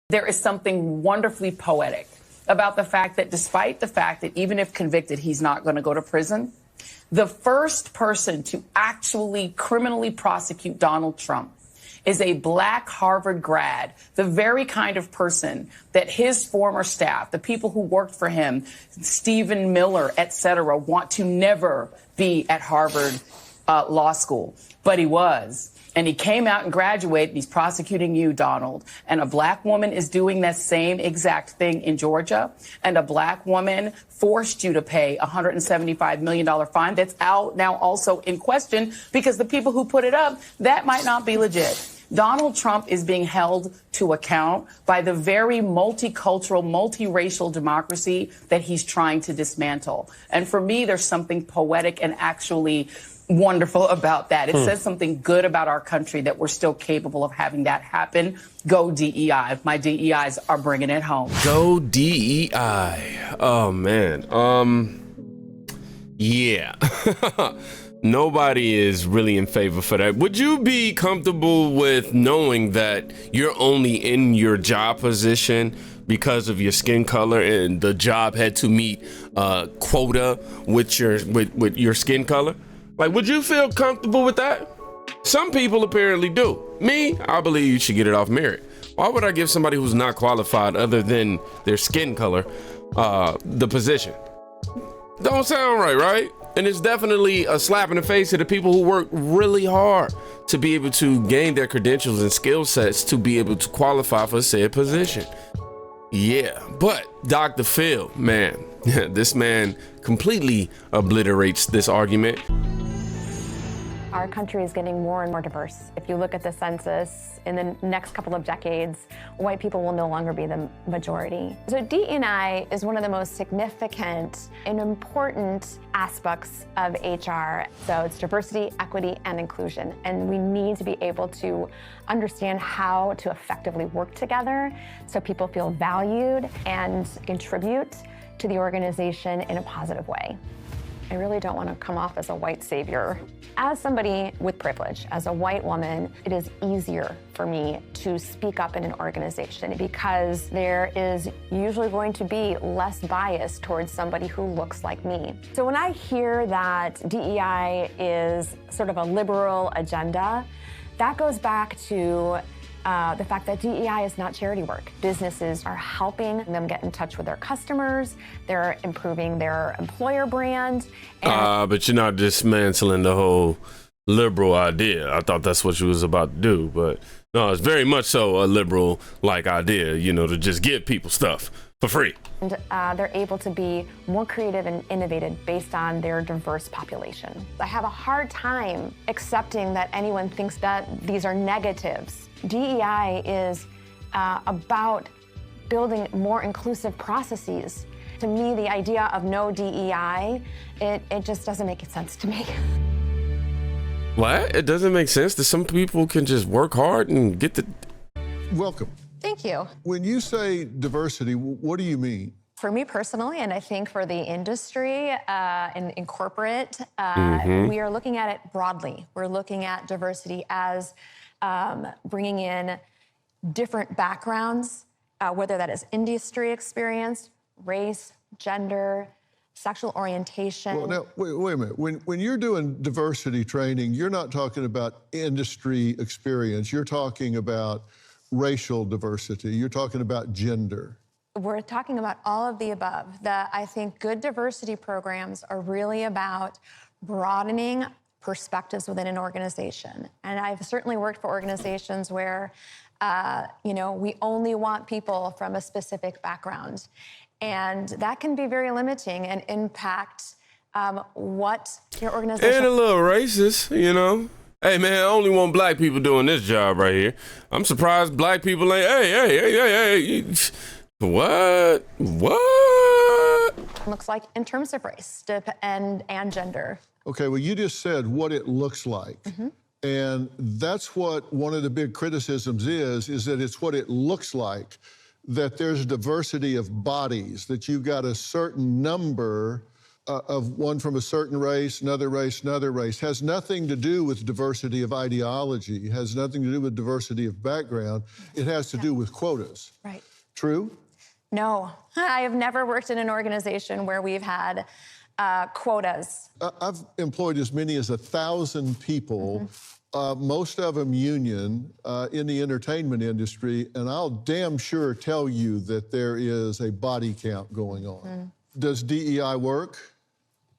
There is something wonderfully poetic about the fact that despite the fact that even if convicted, he's not going to go to prison, the first person to actually criminally prosecute Donald Trump is a black Harvard grad, the very kind of person that his former staff, the people who worked for him, Stephen Miller, et cetera, want to never be at Harvard Law School. But he was. And he came out and graduated. He's prosecuting you, Donald. And a black woman is doing that same exact thing in Georgia. And a black woman forced you to pay a $175 million fine that's out now also in question because the people who put it up, that might not be legit. Donald Trump is being held to account by the very multicultural, multiracial democracy that he's trying to dismantle. And for me, there's something poetic and actually wonderful about that. It says something good about our country that we're still capable of having that happen. Go DEI. My DEIs are bringing it home. Go DEI. Oh, man. Yeah. Nobody is really in favor for that. Would you be comfortable with knowing that you're only in your job position because of your skin color and the job had to meet quota with your skin color? Like, would you feel comfortable with that? Some people apparently do. Me, I believe you should get it off merit. Why would I give somebody who's not qualified other than their skin color the position? Don't sound right, right? And it's definitely a slap in the face to the people who work really hard to be able to gain their credentials and skill sets to be able to qualify for said position. Yeah, but Dr. Phil, man, this man completely obliterates this argument. Our country is getting more and more diverse. If you look at the census, in the next couple of decades, white people will no longer be the majority. So DE&I is one of the most significant and important aspects of HR. So it's diversity, equity, and inclusion. And we need to be able to understand how to effectively work together so people feel valued and contribute to the organization in a positive way. I really don't want to come off as a white savior. As somebody with privilege, as a white woman, it is easier for me to speak up in an organization because there is usually going to be less bias towards somebody who looks like me. So when I hear that DEI is sort of a liberal agenda, that goes back to the fact that DEI is not charity work. Businesses are helping them get in touch with their customers. They're improving their employer brand. But you're not dismantling the whole liberal idea. I thought that's what you was about to do, but no, it's very much so a liberal-like idea, you know, to just give people stuff for free. And they're able to be more creative and innovative based on their diverse population. I have a hard time accepting that anyone thinks that these are negatives. DEI is about building more inclusive processes. To me, the idea of no DEI, it just doesn't make sense to me. What? It doesn't make sense that some people can just work hard and get the... Welcome. Thank you. When you say diversity, what do you mean? For me personally, and I think for the industry in corporate, we are looking at it broadly. We're looking at diversity as bringing in different backgrounds, whether that is industry experience, race, gender, sexual orientation. Well, now, wait a minute. When you're doing diversity training, you're not talking about industry experience. You're talking about racial diversity. You're talking about gender. We're talking about all of the above. I think good diversity programs are really about broadening perspectives within an organization. And I've certainly worked for organizations where, we only want people from a specific background. And that can be very limiting and impact what your organization... And a little racist, you know? Hey, man, I only want black people doing this job right here. I'm surprised black people ain't, hey. What? Looks like in terms of race and gender. Okay, well, you just said what it looks like. Mm-hmm. And that's what one of the big criticisms is that it's what it looks like, that there's diversity of bodies, that you've got a certain number of one from a certain race, another race, has nothing to do with diversity of ideology, has nothing to do with diversity of background. It has to do with quotas. Right. True? No, I have never worked in an organization where we've had quotas. I've employed as many as 1,000 people, most of them union, in the entertainment industry, and I'll damn sure tell you that there is a body count going on. Does DEI work?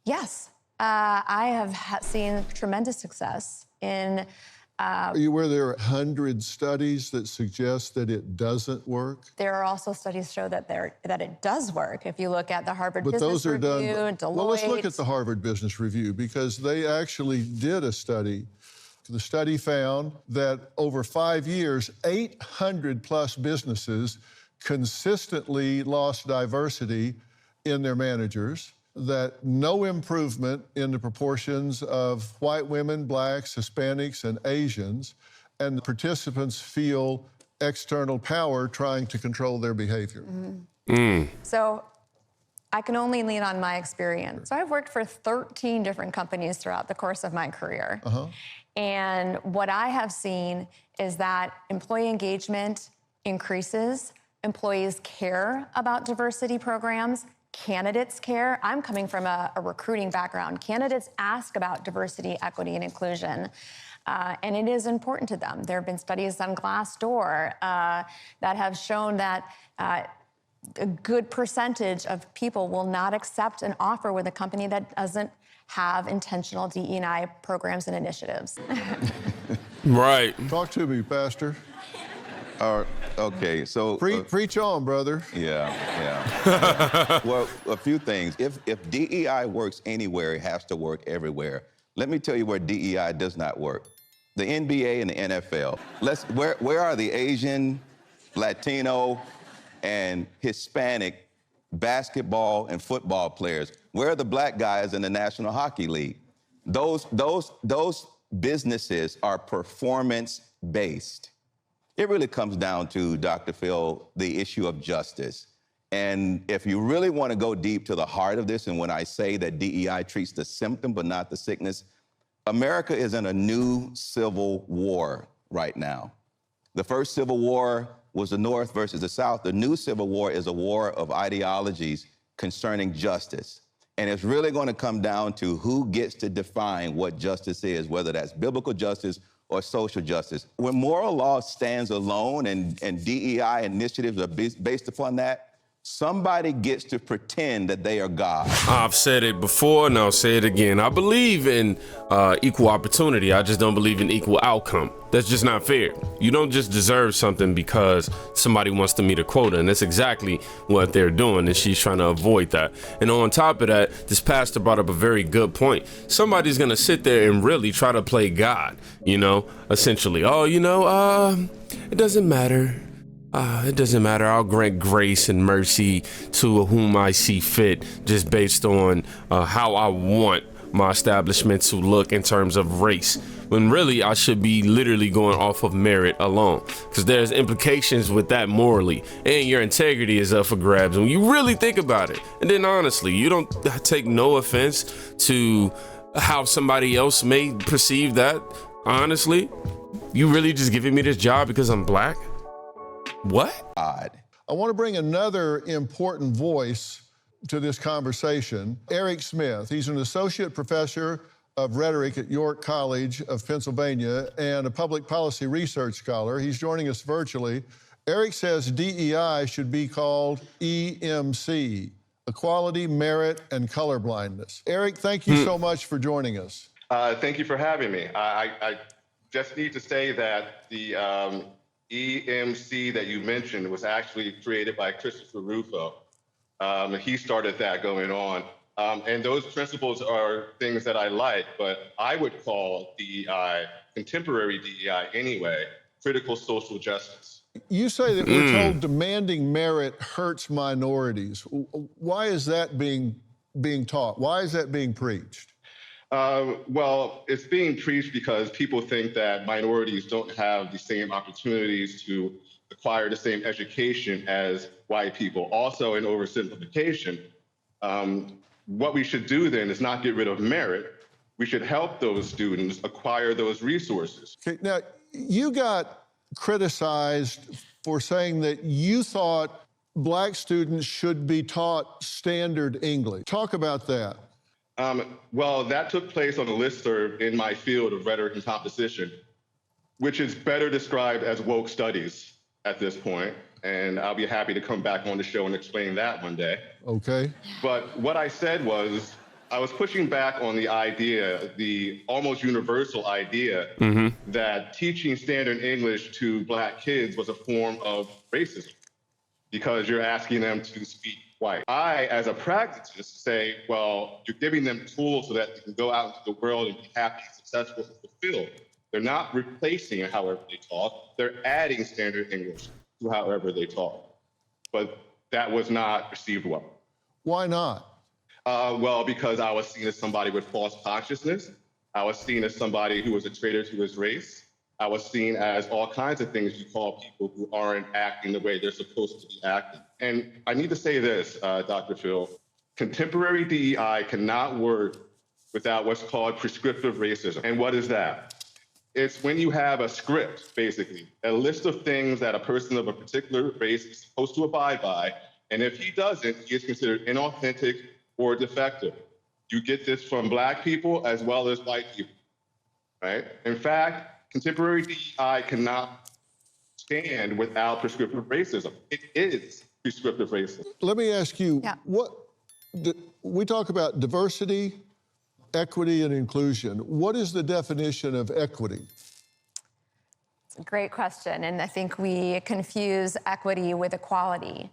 Yes, I have seen tremendous success in. Are you aware there are 100 studies that suggest that it doesn't work? There are also studies show that it does work. If you look at the Harvard But Business those are Review, done. Deloitte. Well, let's look at the Harvard Business Review because they actually did a study. The study found that over 5 years, 800 plus businesses consistently lost diversity in their managers, that no improvement in the proportions of white women, blacks, Hispanics, and Asians, and the participants feel external power trying to control their behavior. So I can only lean on my experience. So I've worked for 13 different companies throughout the course of my career. And what I have seen is that employee engagement increases, employees care about diversity programs, candidates care. I'm coming from a recruiting background. Candidates ask about diversity, equity, and inclusion. And it is important to them. There have been studies on Glassdoor that have shown that a good percentage of people will not accept an offer with a company that doesn't have intentional DE&I programs and initiatives. Right. Talk to me, Pastor. Okay, so Preach on, brother. yeah. Well, a few things. If DEI works anywhere, it has to work everywhere. Let me tell you where DEI does not work. The NBA and the NFL. Where are the Asian, Latino, and Hispanic basketball and football players? Where are the black guys in the National Hockey League? Those businesses are performance-based. It really comes down to, Dr. Phil, the issue of justice. And if you really want to go deep to the heart of this, and when I say that DEI treats the symptom but not the sickness, America is in a new civil war right now. The first civil war was the North versus the South. The new civil war is a war of ideologies concerning justice. And it's really going to come down to who gets to define what justice is, whether that's biblical justice or social justice. When moral law stands alone and DEI initiatives are based upon that, somebody gets to pretend that they are God. I've said it before and I'll say it again. I believe in equal opportunity. I just don't believe in equal outcome. That's just not fair. You don't just deserve something because somebody wants to meet a quota, and that's exactly what they're doing, and she's trying to avoid that. And on top of that, this pastor brought up a very good point. Somebody's gonna sit there and really try to play God, essentially. Oh, it doesn't matter. It doesn't matter. I'll grant grace and mercy to whom I see fit, just based on how I want my establishment to look in terms of race. When really I should be literally going off of merit alone, because there's implications with that morally, and your integrity is up for grabs when you really think about it. And then honestly, you don't take no offense to how somebody else may perceive that. Honestly, you really just giving me this job because I'm black? What? I want to bring another important voice to this conversation. Eric Smith, he's an associate professor of rhetoric at York College of Pennsylvania and a public policy research scholar. He's joining us virtually. Eric says DEI should be called EMC, Equality, Merit, and Colorblindness. Eric, thank you so much for joining us. Thank you for having me. I just need to say that the EMC that you mentioned was actually created by Christopher Rufo. He started that going on. And those principles are things that I like, but I would call DEI, contemporary DEI anyway, critical social justice. You say that we're told demanding merit hurts minorities. Why is that being taught? Why is that being preached? Well, it's being preached because people think that minorities don't have the same opportunities to acquire the same education as white people. Also, in oversimplification, what we should do then is not get rid of merit. We should help those students acquire those resources. Okay, now, you got criticized for saying that you thought Black students should be taught standard English. Talk about that. Well, that took place on a listserv in my field of rhetoric and composition, which is better described as woke studies at this point. And I'll be happy to come back on the show and explain that one day. Okay. But what I said was, I was pushing back on the idea, the almost universal idea, that teaching standard English to Black kids was a form of racism because you're asking them to speak white. I, as a pragmatist, say, well, you're giving them tools so that they can go out into the world and be happy, successful, and fulfilled. They're not replacing however they talk. They're adding standard English to however they talk. But that was not received well. Why not? Well, because I was seen as somebody with false consciousness. I was seen as somebody who was a traitor to his race. I was seen as all kinds of things you call people who aren't acting the way they're supposed to be acting. And I need to say this, Dr. Phil, contemporary DEI cannot work without what's called prescriptive racism. And what is that? It's when you have a script, basically, a list of things that a person of a particular race is supposed to abide by. And if he doesn't, he is considered inauthentic or defective. You get this from Black people as well as white people, right? In fact, contemporary DEI cannot stand without prescriptive racism. It is prescriptive racism. Let me ask you, we talk about diversity, equity, and inclusion. What is the definition of equity? It's a great question, and I think we confuse equity with equality.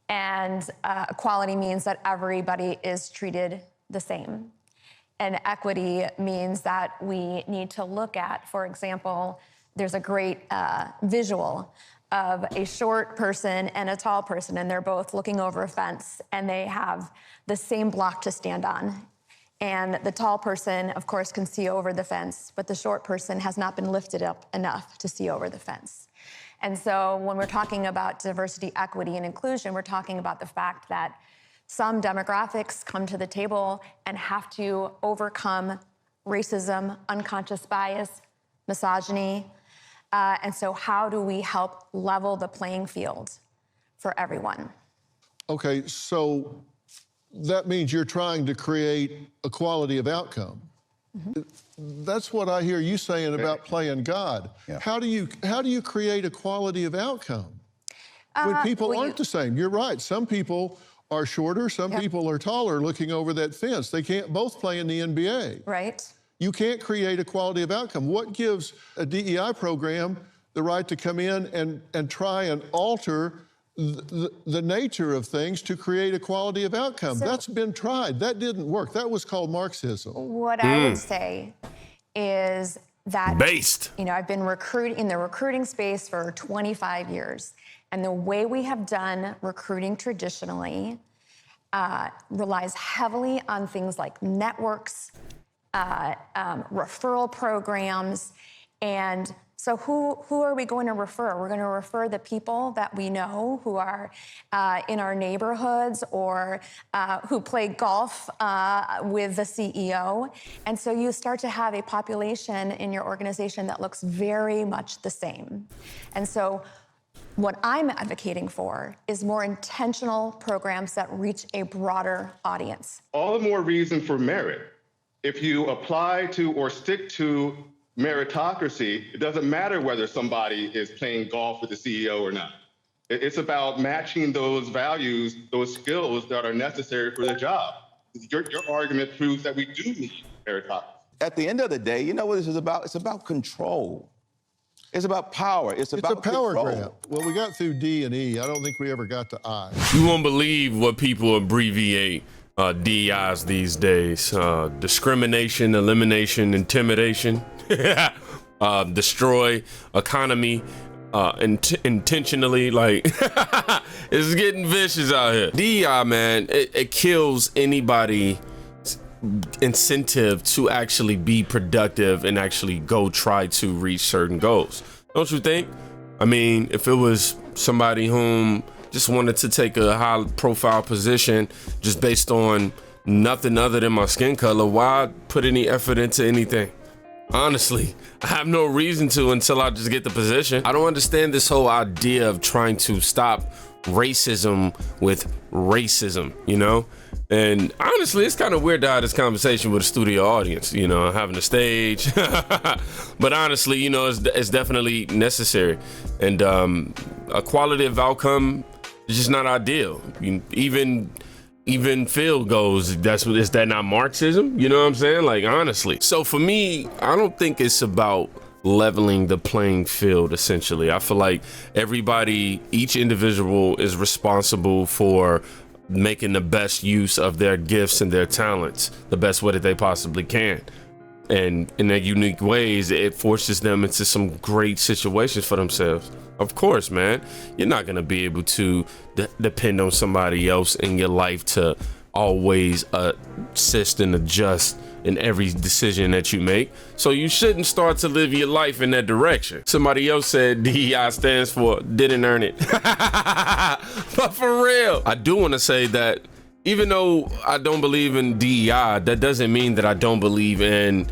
And equality means that everybody is treated the same. And equity means that we need to look at, for example, there's a great visual of a short person and a tall person, and they're both looking over a fence, and they have the same block to stand on. And the tall person, of course, can see over the fence, but the short person has not been lifted up enough to see over the fence. And so when we're talking about diversity, equity, and inclusion, we're talking about the fact that some demographics come to the table and have to overcome racism, unconscious bias, misogyny. And so how do we help level the playing field for everyone? Okay, so that means you're trying to create equality of outcome. That's what I hear you saying about playing God. Yeah. How do you create equality of outcome when people aren't the same? You're right. Some people are shorter, some people are taller looking over that fence. They can't both play in the NBA. Right. You can't create equality of outcome. What gives a DEI program the right to come in and try and alter the nature of things to create equality of outcome? That's been tried. That didn't work. That was called Marxism. What I would say is that, you know, I've been in the recruiting space for 25 years. And the way we have done recruiting traditionally relies heavily on things like networks, referral programs. And so who are we going to refer? We're going to refer the people that we know who are in our neighborhoods or who play golf with the CEO. And so you start to have a population in your organization that looks very much the same. And so what I'm advocating for is more intentional programs that reach a broader audience. All the more reason for merit. If you apply to or stick to meritocracy, it doesn't matter whether somebody is playing golf with the CEO or not. It's about matching those values, those skills that are necessary for the job. Your argument proves that we do need meritocracy. At the end of the day, you know what this is about? It's about control. It's about power. It's about a power control. grab. Well, we got through D and E. I don't think we ever got to I. You won't believe what people abbreviate DEIs these days. Discrimination, elimination, intimidation, destroy, economy, intentionally. Like, it's getting vicious out here. DEI, man, it kills anybody incentive to actually be productive and actually go try to reach certain goals. Don't you think? I mean, if it was somebody whom just wanted to take a high profile position just based on nothing other than my skin color, why put any effort into anything? Honestly, I have no reason to until I just get the position. I don't understand this whole idea of trying to stop racism with racism, you know? And honestly, it's kind of weird to have this conversation with a studio audience, you know, having a stage. But honestly, you know, it's definitely necessary. And a quality of outcome is just not ideal. Even field goals, is that not Marxism? You know what I'm saying? Like, honestly. So for me, I don't think it's about leveling the playing field, essentially. I feel like each individual is responsible for making the best use of their gifts and their talents the best way that they possibly can. And in their unique ways, it forces them into some great situations for themselves. Of course, man, you're not going to be able to depend on somebody else in your life to always assist and adjust in every decision that you make. So you shouldn't start to live your life in that direction. Somebody else said DEI stands for didn't earn it. But for real, I do want to say that even though I don't believe in DEI, that doesn't mean that I don't believe in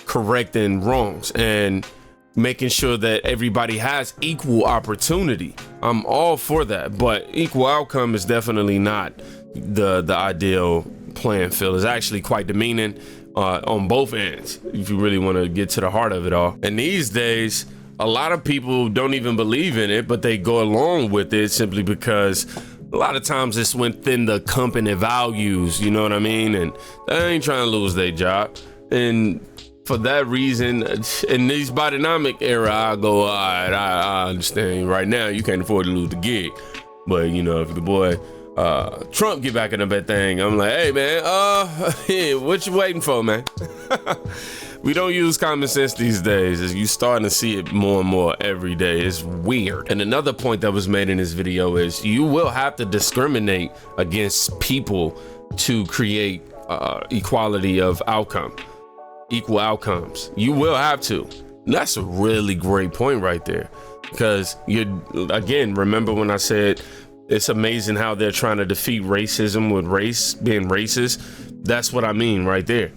correcting wrongs and making sure that everybody has equal opportunity. I'm all for that, but equal outcome is definitely not the ideal playing field. It's actually quite demeaning on both ends, if you really want to get to the heart of it all. And these days, a lot of people don't even believe in it, but they go along with it simply because a lot of times it's within the company values, you know what I mean? And they ain't trying to lose their job. And for that reason, in this biodynamic era, I go, all right, I understand right now you can't afford to lose the gig. But, you know, if the boy Trump get back in that thing, I'm like, hey, man, what you waiting for, man? We don't use common sense these days. As you starting to see it more and more every day. It's weird. And another point that was made in this video is you will have to discriminate against people to create equality of outcome, equal outcomes. You will have to. And that's a really great point right there. Because again, remember when I said it's amazing how they're trying to defeat racism with race being racist? That's what I mean right there.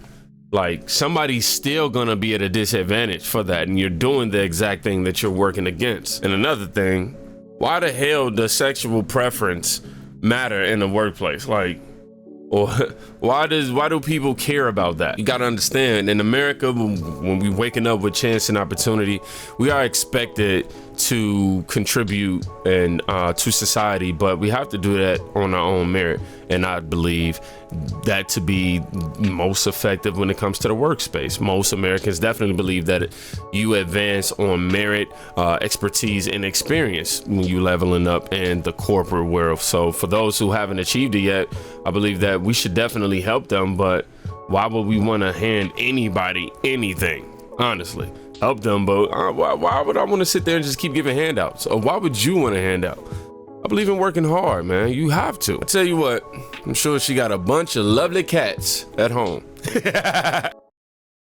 Like, somebody's still gonna be at a disadvantage for that, and you're doing the exact thing that you're working against. And another thing, why the hell does sexual preference matter in the workplace? Like, or why do people care about that? You gotta understand, in America, when we waking up with chance and opportunity, we are expected to contribute and to society, but we have to do that on our own merit. And I believe that to be most effective when it comes to the workspace. Most Americans definitely believe that you advance on merit, expertise, and experience when you leveling up in the corporate world. So for those who haven't achieved it yet, I believe that we should definitely help them, but why would we want to hand anybody anything? Honestly, help them, but why would I want to sit there and just keep giving handouts? Or why would you want a handout? I believe in working hard, man. You have to. I tell you what, I'm sure she got a bunch of lovely cats at home.